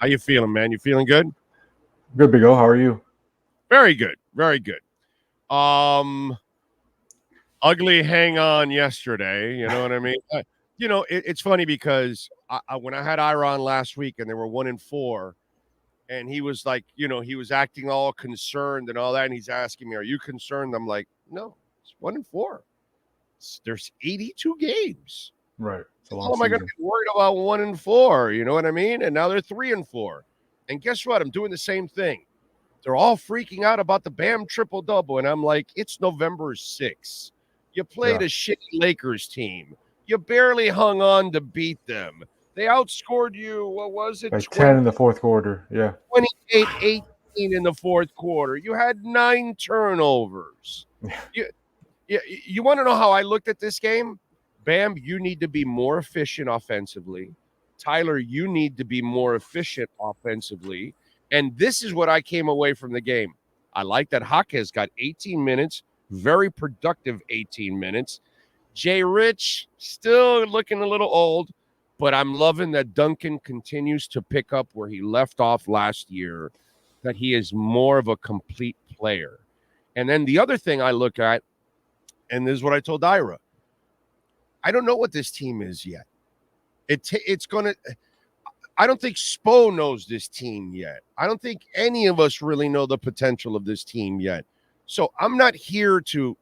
How you feeling, man? You feeling good? Good, Big O. How are you? Very good. Very good. Ugly hang on yesterday. You know what I mean? It's funny because when I had Iron last week and they were 1-4, and he was like, he was acting all concerned and all that, and he's asking me, "Are you concerned?" I'm like, "No, it's 1-4. There's 82 games. Right. How am I going to be worried about 1-4? You know what I mean?" And now they're 3-4. And guess what? I'm doing the same thing. They're all freaking out about the Bam triple-double. And I'm like, it's November 6th. You played a shitty Lakers team. You barely hung on to beat them. They outscored you, what was it? By 10 in the fourth quarter. Yeah. 28-18 in the fourth quarter. You had 9 turnovers. You want to know how I looked at this game? Bam, you need to be more efficient offensively. Tyler, you need to be more efficient offensively. And this is what I came away from the game. I like that Jaquez got 18 minutes, very productive 18 minutes. Jay Rich, still looking a little old, but I'm loving that Duncan continues to pick up where he left off last year, that he is more of a complete player. And then the other thing I look at, and this is what I told Ira, I don't know what this team is yet. It's going to – I don't think Spo knows this team yet. I don't think any of us really know the potential of this team yet. So I'm not here to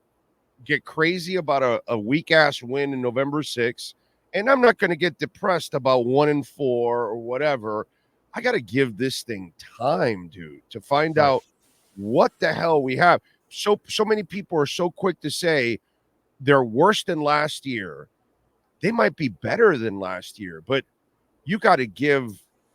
get crazy about a weak-ass win in November 6th, and I'm not going to get depressed about 1-4 or whatever. I got to give this thing time, dude, to find out what the hell we have. So many people are so quick to say they're worse than last year. They might be better than last year, but you got to give,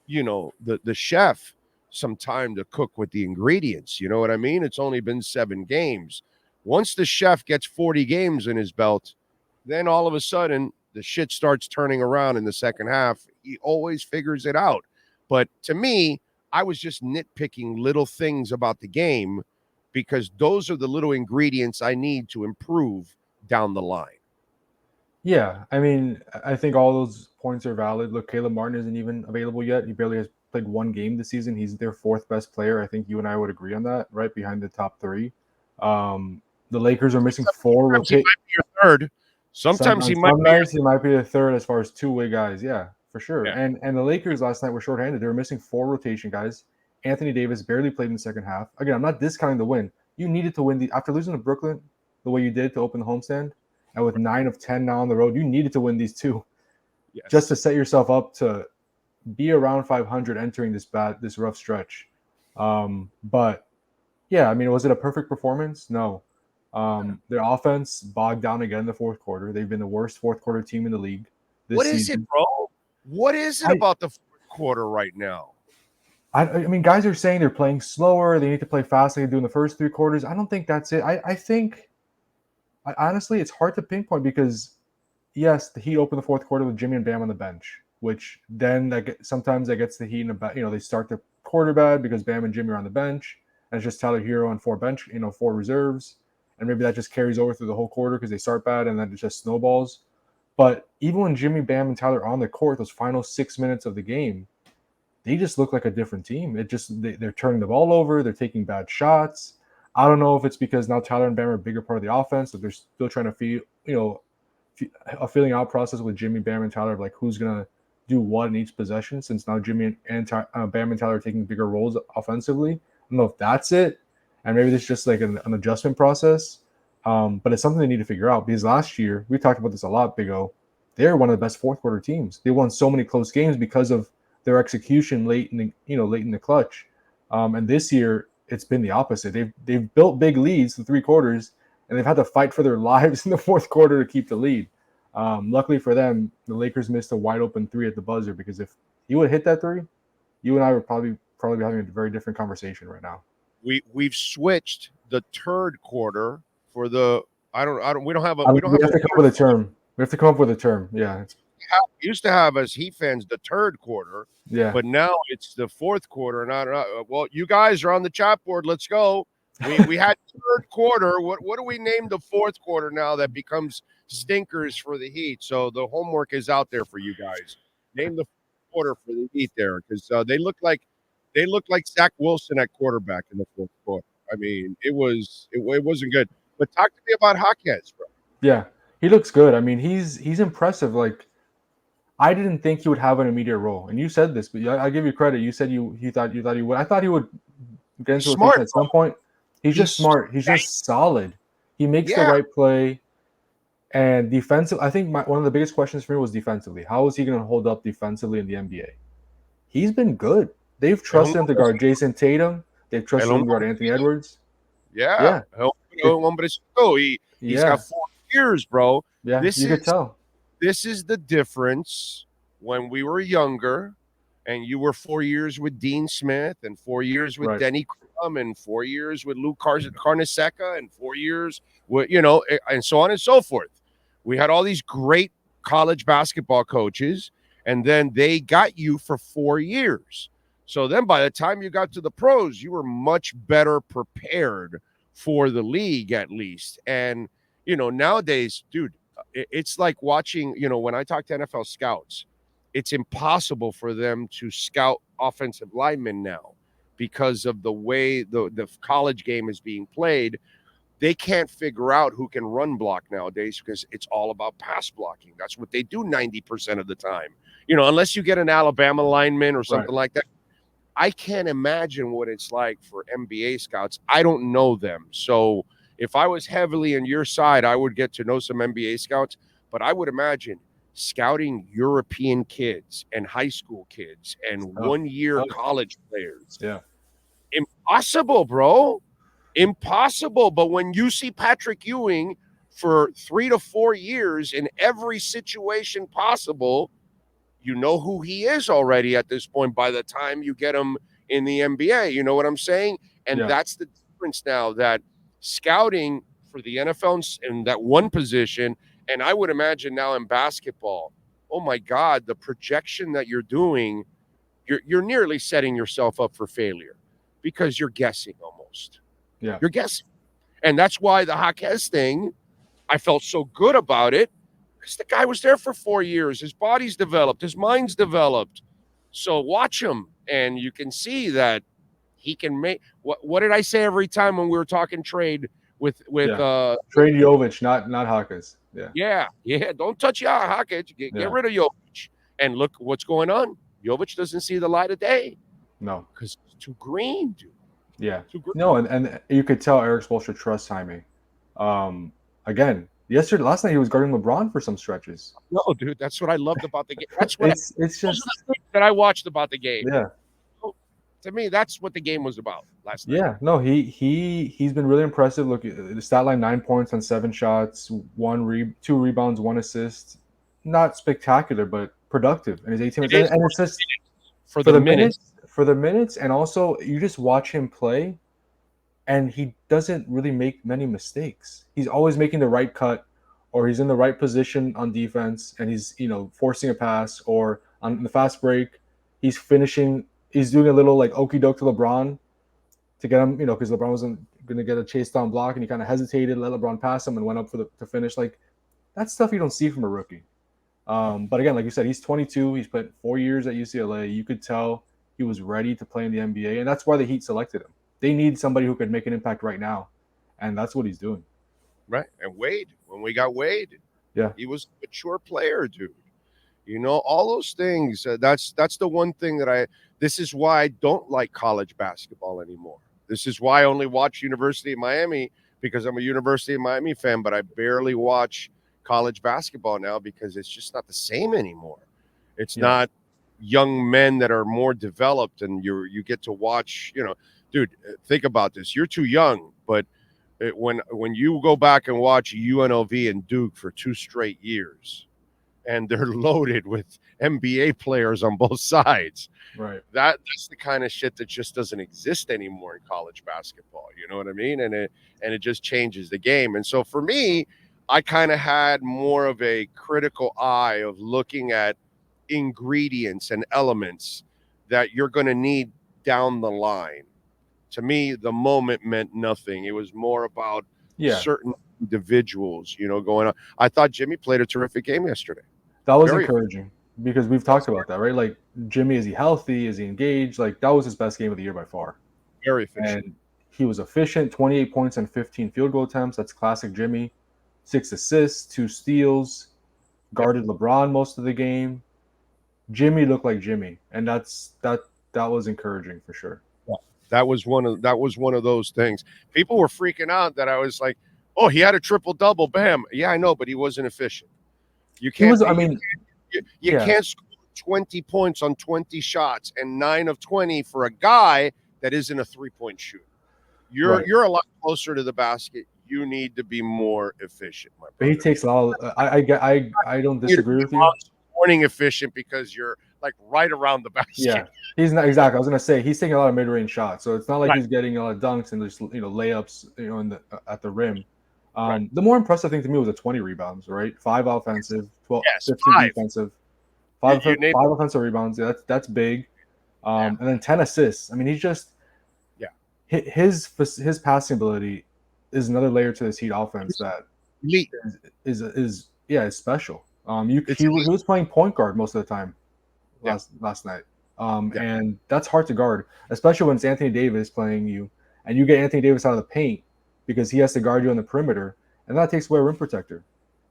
the chef some time to cook with the ingredients. You know what I mean? It's only been 7 games. Once the chef gets 40 games in his belt, then all of a sudden the shit starts turning around in the second half. He always figures it out. But to me, I was just nitpicking little things about the game because those are the little ingredients I need to improve down the line. Yeah, I mean, I think all those points are valid. Look, Caleb Martin isn't even available yet. He barely has played 1 game this season. He's their 4th best player. I think you and I would agree on that, right behind the top 3. The Lakers are missing 4 rotations. He might be your 3rd. Sometimes he might be the 3rd as far as 2-way guys. Yeah, for sure. Yeah. And the Lakers last night were shorthanded. They were missing 4 rotation guys. Anthony Davis barely played in the second half. Again, I'm not discounting the win. You needed to win after losing to Brooklyn the way you did to open the homestand. And with 9 of 10 now on the road, you needed to win these 2 just to set yourself up to be around 500 entering this rough stretch. But yeah, I mean, was it a perfect performance? No. Their offense bogged down again in the fourth quarter. They've been the worst fourth quarter team in the league this season. What is it, bro? What is it about the fourth quarter right now? I mean, guys are saying they're playing slower. They need to play fast like they do in the first 3 quarters. I don't think that's it. I think honestly, it's hard to pinpoint because, yes, the Heat opened the fourth quarter with Jimmy and Bam on the bench, which then sometimes that gets the Heat in they start the quarter bad because Bam and Jimmy are on the bench, and it's just Tyler Hero and 4 bench, 4 reserves, and maybe that just carries over through the whole quarter because they start bad and then it just snowballs. But even when Jimmy, Bam, and Tyler are on the court, those final 6 minutes of the game, they just look like a different team. They're turning the ball over, they're taking bad shots. I don't know if it's because now Tyler and Bam are a bigger part of the offense, that they're still trying to feel, a feeling out process with Jimmy, Bam, and Tyler of like who's going to do what in each possession, since now Jimmy and Bam and Tyler are taking bigger roles offensively. I don't know if that's it, and maybe it's just like an adjustment process. But it's something they need to figure out because last year, we talked about this a lot, Big O, they're one of the best fourth quarter teams. They won so many close games because of their execution late in the clutch. And this year, it's been the opposite. They've built big leads the 3 quarters, and they've had to fight for their lives in the fourth quarter to keep the lead. Luckily for them, the Lakers missed a wide open 3 at the buzzer, because if he would hit that 3, you and I would probably be having a very different conversation right now. We've switched the third quarter for the we have to come up with a term. We have to come up with a term. Yeah. We used to have, as Heat fans, the third quarter. Yeah. But now it's the fourth quarter. Well, you guys are on the chat board. Let's go. We had third quarter. What do we name the fourth quarter now that becomes stinkers for the Heat? So the homework is out there for you guys. Name the quarter for the Heat there because they looked like Zach Wilson at quarterback in the fourth quarter. I mean, it wasn't good. But talk to me about Jaquez, bro. Yeah, he looks good. I mean, he's impressive. Like, I didn't think he would have an immediate role, and you said this, but I give you credit. You said you thought he would. I thought he would get He's into rotation smart, at some point. He's just He's smart. He's just solid. He makes the yeah. right play. And defensive, I think one of the biggest questions for me was defensively. How is he going to hold up defensively in the NBA? He's been good. They've trusted him to guard Jason Tatum. They've trusted him to guard Anthony Edwards. Yeah. He's got 4 years, bro. Yeah, you could tell. This is the difference when we were younger and you were 4 years with Dean Smith and 4 years with Denny Crum and 4 years with Lou Carnesecca and 4 years with, and so on and so forth. We had all these great college basketball coaches, and then they got you for 4 years. So then by the time you got to the pros, you were much better prepared for the league, at least. And, nowadays, dude, it's like watching, when I talk to NFL scouts, it's impossible for them to scout offensive linemen now because of the way the college game is being played. They can't figure out who can run block nowadays because it's all about pass blocking. That's what they do 90% of the time. Unless you get an Alabama lineman or something like that. I can't imagine what it's like for NBA scouts. I don't know them. So if I was heavily on your side, I would get to know some NBA scouts. But I would imagine scouting European kids and high school kids and 1 year college players. Yeah. Impossible, bro. Impossible. But when you see Patrick Ewing for 3 to 4 years in every situation possible, you know who he is already at this point by the time you get him in the NBA. You know what I'm saying? And that's the difference now, that scouting for the NFL in that one position, and I would imagine now in basketball, oh my God, the projection that you're doing, you're nearly setting yourself up for failure because you're guessing almost. Yeah. You're guessing. And that's why the Jaquez thing, I felt so good about it. Because the guy was there for 4 years. His body's developed. His mind's developed. So watch him, and you can see that he can make. What did I say every time when we were talking trade with trade Jovic, not Jaquez. Yeah. Don't touch Jaquez. Get rid of Jovic. And look what's going on. Jovic doesn't see the light of day. No, because it's too green, dude. Yeah. No, and you could tell Eric Spoelstra trusts Jaime. Again. Last night he was guarding LeBron for some stretches. No, dude, that's what I loved about the game. That's what it's just that I watched about the game. Yeah. So, to me, that's what the game was about last night. Yeah, no, he's been really impressive. Look, the stat line: 9 points on 7 shots, 2 rebounds, 1 assist. Not spectacular, but productive. And his 18 minutes, and it's just for the minutes, and also you just watch him play. And he doesn't really make many mistakes. He's always making the right cut, or he's in the right position on defense, and he's forcing a pass, or on the fast break, he's finishing. He's doing a little like okey doke to LeBron to get him, because LeBron wasn't going to get a chase down block, and he kind of hesitated, let LeBron pass him, and went up to finish. Like, that's stuff you don't see from a rookie. But again, like you said, he's 22. He's played 4 years at UCLA. You could tell he was ready to play in the NBA, and that's why the Heat selected him. They need somebody who could make an impact right now, and that's what he's doing. Right, and Wade, when we got Wade, he was a mature player, dude. All those things. That's the one thing that this is why I don't like college basketball anymore. This is why I only watch University of Miami, because I'm a University of Miami fan, but I barely watch college basketball now because it's just not the same anymore. It's not young men that are more developed, and you get to watch, Dude, think about this. You're too young, but when you go back and watch UNLV and Duke for 2 straight years, and they're loaded with NBA players on both sides, right? That's the kind of shit that just doesn't exist anymore in college basketball. You know what I mean? And it just changes the game. And so for me, I kind of had more of a critical eye of looking at ingredients and elements that you're going to need down the line. To me, the moment meant nothing. It was more about certain individuals, going on. I thought Jimmy played a terrific game yesterday. That was encouraging. because we've talked about that, right? Like Jimmy, is he healthy? Is he engaged? Like that was his best game of the year by far. Very efficient. And he was efficient, 28 points and 15 field goal attempts. That's classic Jimmy. 6 assists, 2 steals, guarded LeBron most of the game. Jimmy looked like Jimmy, and that was encouraging for sure. That was one of those things. People were freaking out that I was like, "Oh, he had a triple double, bam!" Yeah, I know, but he wasn't efficient. You He can't. was, I mean, You yeah, can't score 20 points on 20 shots and 9 of 20 for a guy that isn't a 3-point shooter. right. You're a lot closer to the basket. You need to be more efficient, my But he brother. takes a lot of, I don't You need to disagree be with you. morning efficient because you're like right around the Yeah, basket. he's not exactly. I was gonna say he's taking a lot of mid-range shots, so it's not like Right. he's getting a lot of dunks and just layups, in the at the rim. Right. The more impressive thing to me was the 20 rebounds, right? 5 offensive, 12, Yes, 15 5. defensive, You, five you named five offensive rebounds. Yeah, that's big. Yeah. And then 10 assists. I mean, he's just Yeah. his passing ability is another layer to this Heat offense that elite. is special. It's He elite. was playing point guard most of the time Yeah. last night. Yeah. And that's hard to guard, especially when it's Anthony Davis playing you, and you get Anthony Davis out of the paint because he has to guard you on the perimeter, and that takes away a rim protector,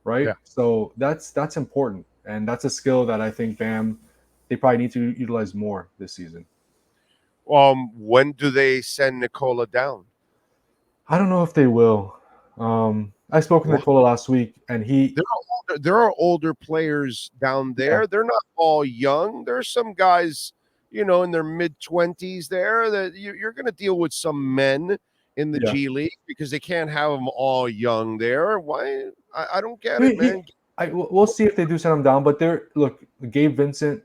right? Yeah. So that's important, and that's a skill that I think Bam they probably need to utilize more this season. When do they send Nicola down? I don't know if they will. I spoke with Well, Nicola last week, and he there are older players down there. yeah They're not all young. There's some guys, in their mid-20s there that you're going to deal with some men in the yeah. G League because they can't have them all young there. Why? I don't I get it, mean, man. we'll see if they do send him down, but they're look Gabe Vincent,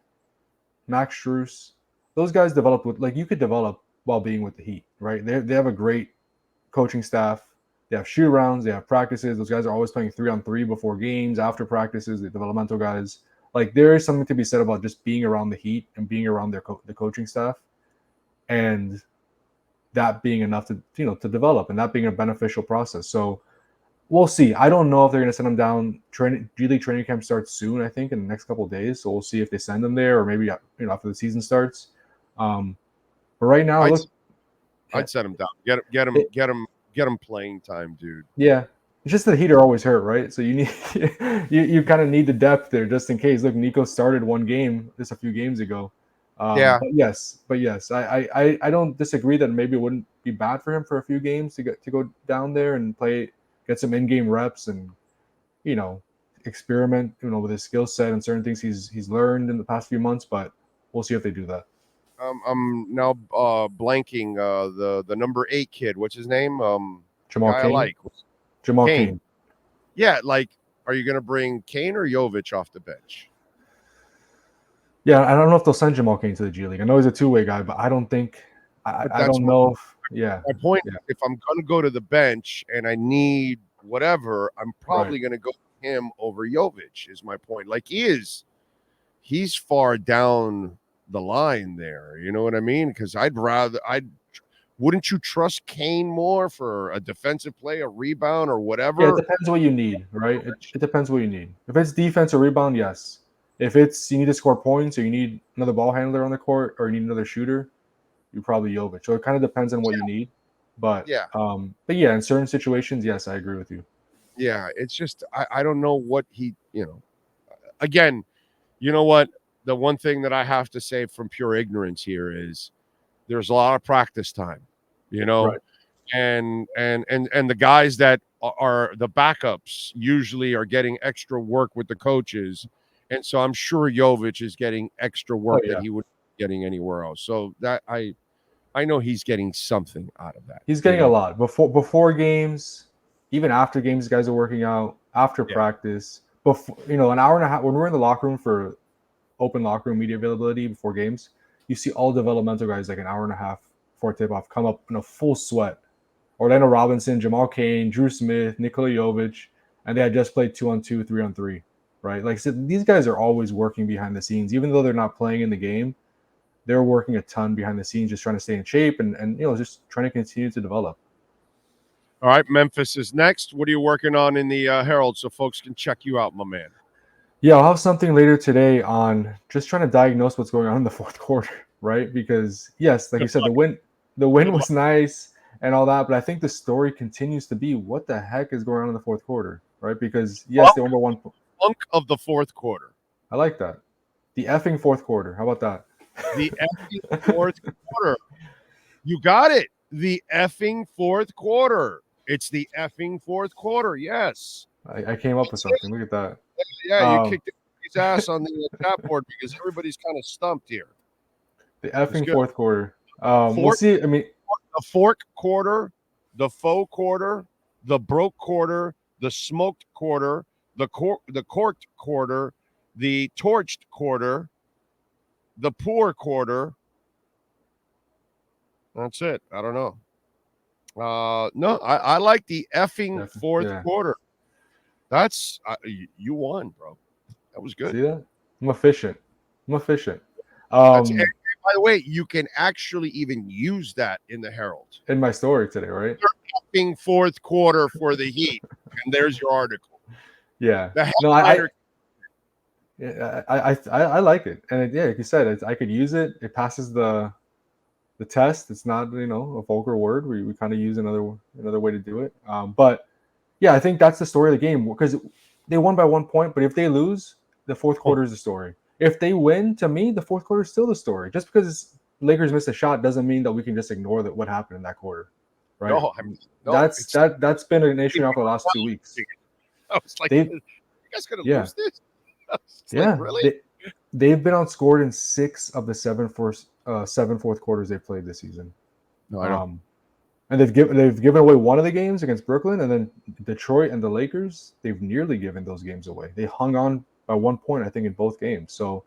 Max Strus, those guys develop with you could develop while being with the Heat, right? They have a great coaching staff. They have shoot rounds. They have practices. Those guys are always playing 3-on-3 before games, after practices. The developmental guys, there is something to be said about just being around the Heat and being around the coaching staff, and that being enough to to develop and that being a beneficial process. So we'll see. I don't know if they're going to send them down. G League training camp starts soon, I think, in the next couple of days. So we'll see if they send them there or maybe after the season starts. But right now, I'd set him down. Get him playing time, dude. yeah, it's just the Heat are always hurt, right? So you need you kind of need the depth there just in case. Look, Nico started one game just a few games ago. Yeah. But yes, I don't disagree that maybe it wouldn't be bad for him for a few games to go down there and get some in-game reps and experiment with his skill set and certain things he's learned in the past few months. But we'll see if they do that. I'm now blanking the number 8 kid. What's his name? Jamal guy I Cain. like. Jamal Cain. Yeah, are you going to bring Cain or Jovic off the bench? Yeah, I don't know if they'll send Jamal Cain to the G League. I know he's a two-way guy, but I don't think I don't know if My point is, if I'm going to go to the bench and I need whatever, I'm probably going to go with him over Jovic. Is my point. He's far down the line there. You know what I mean? Because wouldn't you trust Cain more for a defensive play, a rebound, or whatever? Yeah, it depends what you need, right? It depends what you need. If it's defense or rebound, yes. If it's you need to score points or you need another ball handler on the court or you need another shooter, you probably Jovic. So it kind of depends on what you need. But yeah, in certain situations, yes, I agree with you. Yeah, it's just I don't know what he, again, you know what? The one thing that I have to say from pure ignorance here is there's a lot of practice time, Right. and the guys that are the backups usually are getting extra work with the coaches, and so I'm sure Jovic is getting extra work that he would be getting anywhere else. So that I know he's getting something out of that. He's getting a lot before games, even after games. Guys are working out after practice. Before an hour and a half when we're in the locker room for open locker room media availability before games, you see all developmental guys like an hour and a half before tip off come up in a full sweat. Orlando Robinson, Jamal Cain, Drew Smith, Nikola Jovic, and they had just played 2-on-2, 3-on-3, right? Like I said, these guys are always working behind the scenes, even though they're not playing in the game. They're working a ton behind the scenes, just trying to stay in shape and just trying to continue to develop. All right, Memphis is next. What are you working on in the Herald so folks can check you out, my man? Yeah, I'll have something later today on just trying to diagnose what's going on in the fourth quarter, right? Because yes, like you Good said, luck. the win Good luck. was nice and all that, but I think the story continues to be what the heck is going on in the fourth quarter, right? Because yes, they won by one. Funk of the fourth quarter. I like that. The effing fourth quarter. How about that? The effing fourth quarter. You got it. The effing fourth quarter. It's the effing fourth quarter. Yes. I came up with That's it. something. Look at that. Yeah, you kicked his ass on the chat board because everybody's kind of stumped here. The It's effing good. fourth quarter. We'll see. I mean, The fork quarter, the faux quarter, the broke quarter, the smoked quarter, the corked quarter, the torched quarter, the poor quarter. That's it. I don't know. No, I like the effing fourth quarter. That's you won, bro. That was good. See that? I'm efficient. And by the way, you can actually even use that in the Herald. In my story today, right? Effing fourth quarter for the Heat, and there's your article. Yeah. No, I like it, and like you said, I could use it. It passes the test. It's not a vulgar word. We kind of use another way to do it. But yeah, I think that's the story of the game because they won by 1 point. But if they lose, the fourth quarter is the story. If they win, to me, the fourth quarter is still the story. Just because Lakers missed a shot doesn't mean that we can just ignore what happened in that quarter, right? No, that's been an issue now for the last 2 weeks. I was like, you guys gonna lose this? Yeah, really? They've been outscored in 6 of the 7 fourth quarters they've played this season. No, I know. And they've given away one of the games against Brooklyn, and then Detroit and the Lakers. They've nearly given those games away. They hung on by 1 point, I think, in both games. So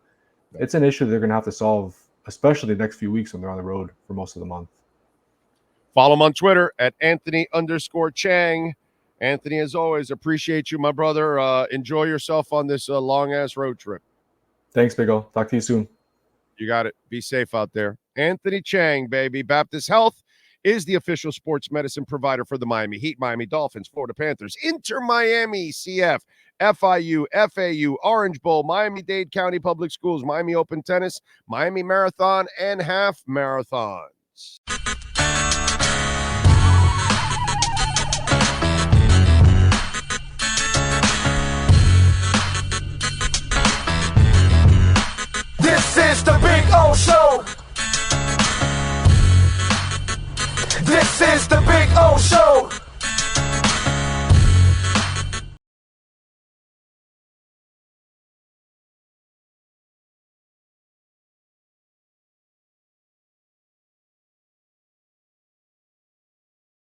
it's an issue they're going to have to solve, especially the next few weeks when they're on the road for most of the month. Follow him on Twitter at Anthony_Chiang. Anthony, as always, appreciate you, my brother. Enjoy yourself on this long-ass road trip. Thanks, Big O. Talk to you soon. You got it. Be safe out there. Anthony Chiang, baby. Baptist Health is the official sports medicine provider for the Miami Heat, Miami Dolphins, Florida Panthers, InterMiamiCF, FIU, FAU, Orange Bowl, Miami-Dade County Public Schools, Miami Open Tennis, Miami Marathon, and Half Marathons. This is the Big O Show. This is the Big O Show.